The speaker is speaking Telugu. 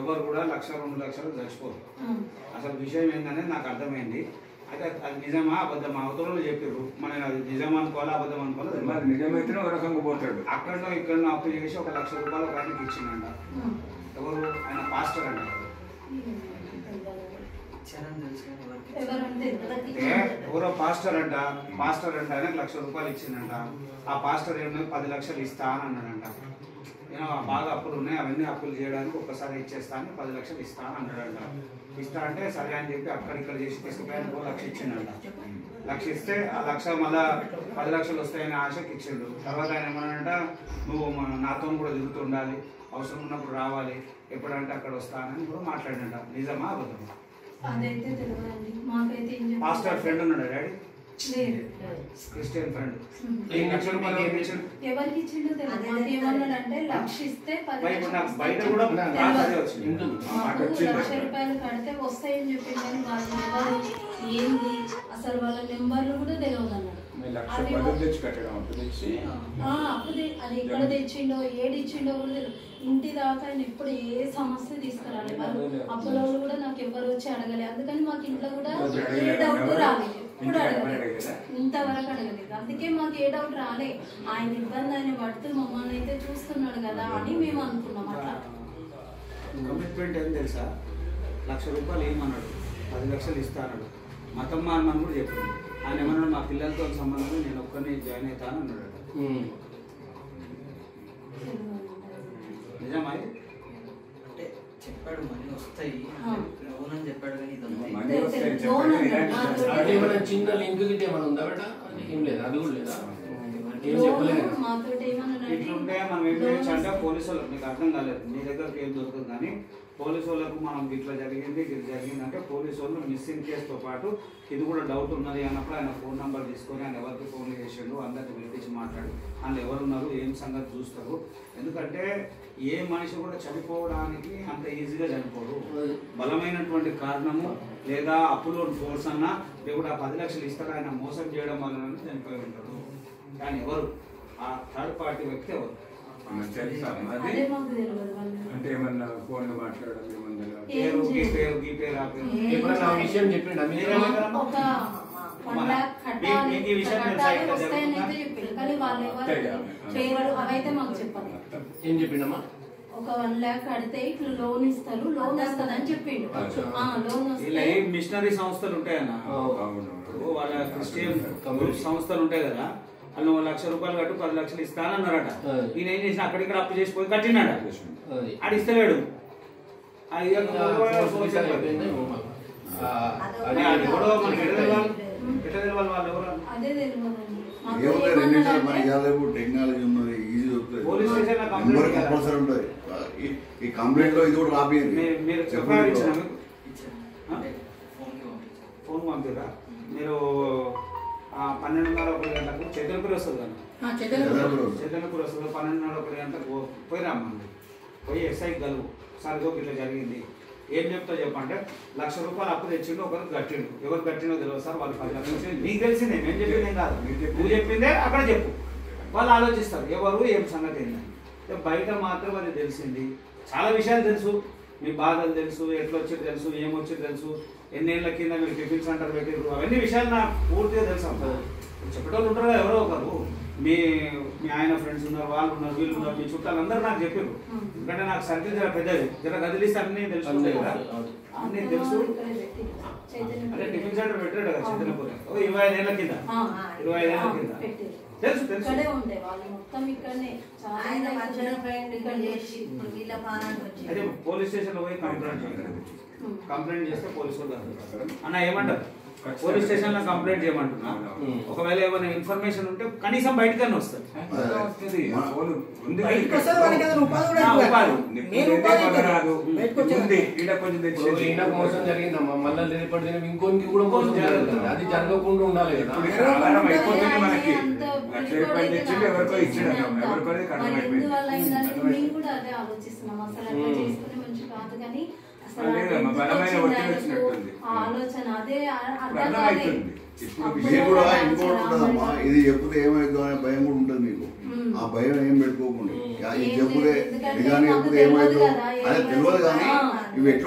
ఎవరు కూడా 1,00,000 2 లక్షలు చచ్చిపోరు. అసలు విషయం ఏంటనేది నాకు అర్థమైంది. అయితే అది నిజమా అబద్ధమా అవతలలో చెప్పారు, మనం అది నిజం అనుకోవాలా అబద్ధం అనుకోవాలి. నిజమైతే ఒక రకంగా పోతాడు. అక్కడో ఇక్కడో అప్పు చేసి 1,00,000 రూపాయలు ఒక ఆయనకి ఇచ్చిందంట. ఎవరు ఆయన పాస్టర్ అంట. ఎవరో పాస్టర్ అంట ఆయనకు 1,00,000 రూపాయలు ఇచ్చిందంట. ఆ పాస్టర్ ఏమో 10 లక్షలు ఇస్తా అని అన్నాడంట. నేను బాగా అప్పులు ఉన్నాయి, అవన్నీ అప్పులు చేయడానికి ఒక్కసారి ఇచ్చేస్తా అని 10 లక్షలు ఇస్తా అని అన్నాడంట. ఇస్తా అంటే సరే అని చెప్పి అక్కడిక్కడ చేసి తీసుకుపోయాను. 1 లక్ష ఇచ్చిండంట. 1 లక్ష ఇస్తే ఆ 1 లక్ష మళ్ళా 10 లక్షలు వస్తాయని ఆశకి ఇచ్చిండు. తర్వాత ఆయన ఏమన్నాడంట, నువ్వు నాతో కూడా తిరుగుతూ ఉండాలి, అవసరం ఉన్నప్పుడు రావాలి, ఎప్పుడంటే అక్కడ వస్తానని కూడా మాట్లాడినంట. నిజమా అబద్ధమా? పాస్టర్ ఫ్రెండ్ ఉన్నాడు డాడీ, క్రిస్టియన్ ఫ్రెండ్. ఎవరికి ఇచ్చిండో తెలియదు. లక్ష ఇస్తే 10 బయట కూడా 1,00,000 రూపాయలు కడితే వస్తాయని చెప్పింది. కానీ వాళ్ళు ఎవరు ఏంది అసలు వాళ్ళ నెంబర్లు కూడా తెలియదు అన్నాడు. అది ఎక్కడ తెచ్చిండో ఏడు ఇచ్చిండో కూడా తెలియదు. ఇంటి దాకా ఆయన ఎప్పుడు ఏ సమస్య తీసుకురాలి. వాళ్ళు అప్పులో కూడా నాకు ఎవరు వచ్చి అడగలేదు. అందుకని మాకు ఇంట్లో కూడా ఏ డౌట్ రాలేదు, ఎప్పుడు అడగలేదు, ఇంతవరకు అడగలేదు. అందుకే మాకు ఏ డౌట్ రాలే. ఆయన ఇబ్బంది ఆయన పడుతూ మమ్మల్ని అయితే చూస్తున్నాడు కదా అని మేము అనుకున్నాం. అట్లా కమిట్మెంట్ ఏం తెలుసా, 1,00,000 రూపాయలు ఏమన్నాడు, 10 లక్షలు ఇస్తాడు, మతం మారమని కూడా చెప్పింది. ఆయన ఏమన్నాడు, మా పిల్లలతో సంబంధం నేను ఒక్కరిని జాయిన్ అవుతాను అన్నాడు. నిజమా? అంటే చెప్పాడు మనీ వస్తాయి లోన్ అని చెప్పాడు. కానీ చిన్న లింక్ గిట్ ఏమైనా ఉందా బేట? ఏం లేదు, అది కూడా లేదా? ఏం చెప్పలేదు. ఇట్లుంటే మనం ఏం చేయొచ్చు అంటే పోలీసు వాళ్ళకి, మీకు అర్థం కాలేదు, మీ దగ్గరకు ఏం దొరుకుతుంది కానీ పోలీసు వాళ్ళకు మనం ఇట్లా జరిగింది అంటే పోలీసు వాళ్ళు మిస్సింగ్ కేసుతో పాటు ఇది కూడా డౌట్ ఉన్నది అన్నప్పుడు ఆయన ఫోన్ నెంబర్ తీసుకొని ఆయన ఎవరికి ఫోన్ చేసిండు అందరికి పిలిపించి మాట్లాడు, వాళ్ళు ఎవరున్నారు ఏం సంగతి చూస్తారు. ఎందుకంటే ఏ మనిషి కూడా చనిపోవడానికి అంత ఈజీగా చనిపోడు. బలమైనటువంటి కారణము లేదా అప్పులో ఫోర్స్ అన్నా లేకపోతే ఆ 10 లక్షలు ఇస్తాడు ఆయన మోసం చేయడం వల్ల చనిపోయి ఉంటాడు. కానీ ఎవరు ఆ థర్డ్ పార్టీ వ్యక్తి ఎవరు? అంటే ఏమన్నా ఫోన్ లో మాట్లాడడం విషయం చెప్పిండు. ఏం చెప్పిండమ్మా? ఒక 1 లక్ష కడితే ఇట్లా లోన్ ఇస్తారు, లోన్ వస్తుందని చెప్పిండు. లోన్ వస్తే మిషనరీ సంస్థలు ఉంటాయన్న, వాళ్ళ క్రిస్టియన్ సంస్థలు ఉంటాయి కదా, వాళ్ళు 1,00,000 రూపాయలు కట్టు 10 లక్షలు ఇస్తానన్నారట. ఈయన ఏం చేసిన అక్కడిక్కడ అప్పు చేసిపోయి కట్టినాడ, ఆడు ఇస్తలేడు. టెక్నాలజీ ఉన్నది, ఈజీ కంపల్సరీ ఉంటుంది. ఈ కంప్లైంట్ లో ఇది కూడా రాపియండి. ఫోన్ పంపిరా మీరు 12:30 గంటలకు చైతన్యపూర్ వస్తుంది కదా, చైతన్యపూర్ వస్తుంది 12:30 గంటలకు పోయి రమ్మండి. పోయి ఎస్ఐ గలువు, సార్ ఇదో ఇట్లా జరిగింది, ఏం చెప్తా చెప్పంటే 1,00,000 రూపాయలు అప్పు తెచ్చిండు, ఒకరికి కట్టిండు, ఎవరు కట్టిండో తెలియదు సార్, వాళ్ళు 10 లక్షలు నీకు తెలిసిందే, మేము చెప్పింది ఏం కాదు, నువ్వు చెప్పిందే అక్కడ చెప్పు, వాళ్ళు ఆలోచిస్తారు ఎవరు ఏం సంగతి ఏంటని. బయట మాత్రం అది తెలిసింది, చాలా విషయాలు తెలుసు, మీ బాధలు తెలుసు, ఎట్లా వచ్చేది తెలుసు, ఏమొచ్చేది తెలుసు, ఎన్నేళ్ల కింద మీరు టిఫిన్ సెంటర్ పెట్టారు, అవన్నీ విషయాలు నాకు పూర్తిగా తెలుసు. చెప్పేటోళ్ళు ఉంటారు కదా ఎవరో ఒకరు, మీ ఆయన ఫ్రెండ్స్ ఉన్నారు, వాళ్ళు ఉన్నారు, వీళ్ళు ఉన్నారు, మీ చుట్టాలు అందరూ నాకు చెప్పారు. ఎందుకంటే నాకు సర్కిల్ జర పెద్దది, జర గదిలిస్తే అన్నీ తెలుసుకుంటాయి కదా, అన్నీ తెలుసు. అంటే టిఫిన్ సెంటర్ పెట్టాడు కదా చైతన్యపూర్, 25 ఏళ్ల కింద, 25 ఏళ్ల కింద తెలుసు తెలుసు. అయితే పోలీస్ స్టేషన్ లో పోయి కంప్లైంట్ చేస్తే పోలీసు వాళ్ళు అన్న ఏమంటారు, పోలీస్ స్టేషన్ లో కంప్లైంట్ చేయమంటున్నా, ఒకవేళ ఏమైనా ఇన్ఫర్మేషన్ ఉంటే కనీసం బయటకన్నా వస్తుంది. మోసం జరిగిందమ్మా, మళ్ళీ రేపటి దినం ఇంకొనికి కూడా మోసం జరుగుతుంది, అది జరగకుండా ఉండాలి కదా. ఆలోచన అదే మీరు కూడా ఇంకోటి ఉంటుందమ్మా, ఇది చెప్తే ఏమైందో అనే భయం కూడా ఉంటుంది మీకు. ఆ భయం ఏం పెట్టుకోకుండా ఇది చెప్పుదే నిజాన్ని చెప్పుదే ఏమైందో అది తెలియదు కానీ ఇవి ఎట్లా